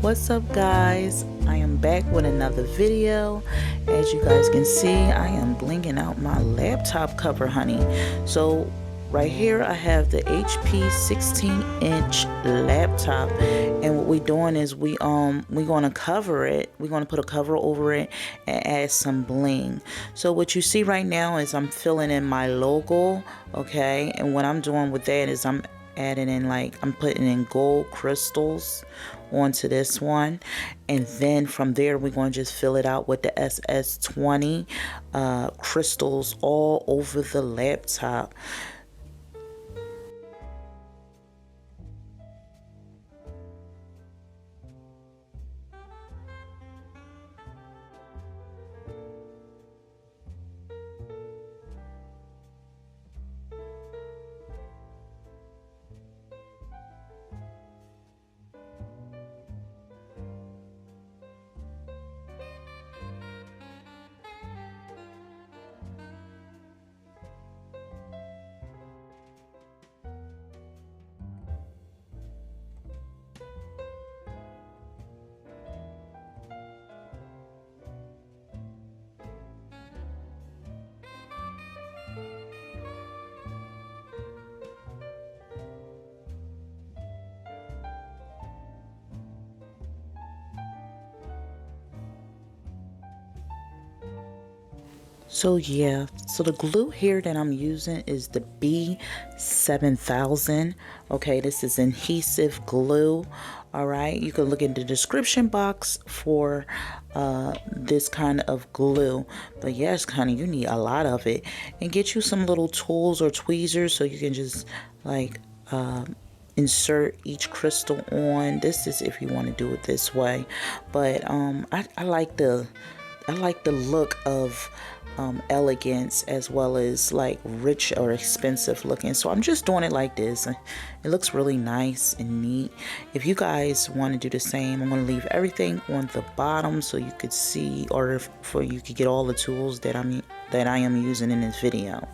What's up, guys? I am back with another video. As you guys can see, I am blinging out my laptop cover, honey. So right here I have the HP 16-inch laptop, and what we're doing is we're gonna cover it. We're gonna put a cover over it and add some bling. So what you see right now is I'm filling in my logo, okay? And what I'm doing with that is I'm adding in, like, I'm putting in gold crystals onto this one, and then from there we're going to just fill it out with the SS20 crystals all over the laptop. So yeah, so the glue here that I'm using is the B7000. Okay, this is adhesive glue. All right, you can look in the description box for this kind of glue. But yes, honey, you need a lot of it. And get you some little tools or tweezers so you can just like insert each crystal on. This is if you want to do it this way. But I like the look of elegance as well as like rich or expensive looking. So I'm just doing it like this. It looks really nice and neat. If you guys want to do the same, I'm going to leave everything on the bottom so you could see, or for you could get all the tools that I am using in this video.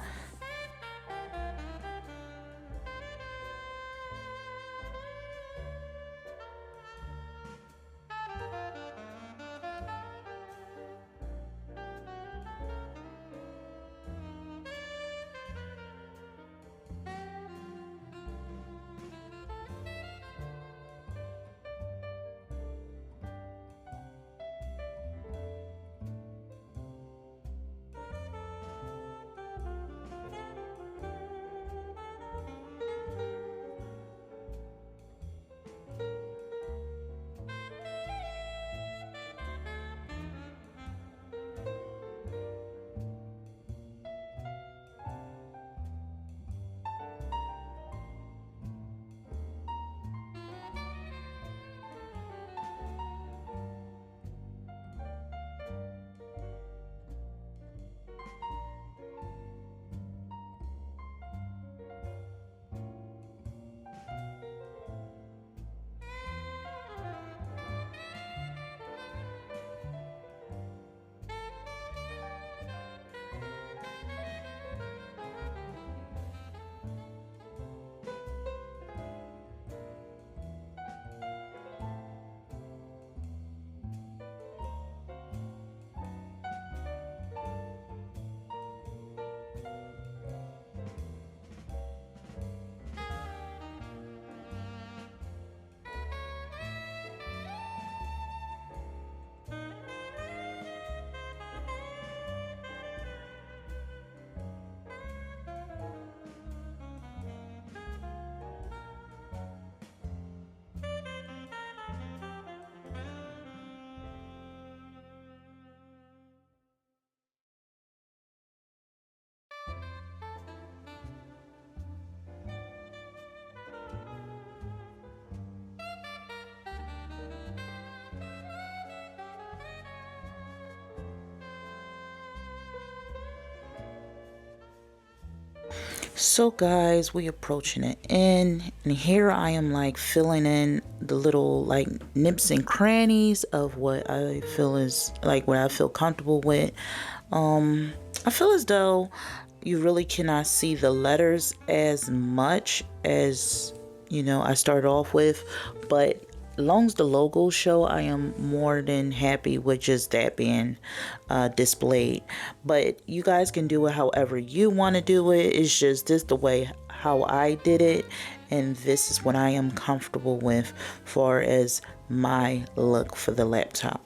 So guys, we approaching the end, and here I am like filling in the little like nips and crannies of what I feel is like what I feel comfortable with. I feel as though you really cannot see the letters as much as, you know, I started off with, but long as the logos show, I am more than happy with just that being displayed. But you guys can do it however you want to do it. It's just this the way how I did it, and this is what I am comfortable with for as my look for the laptop.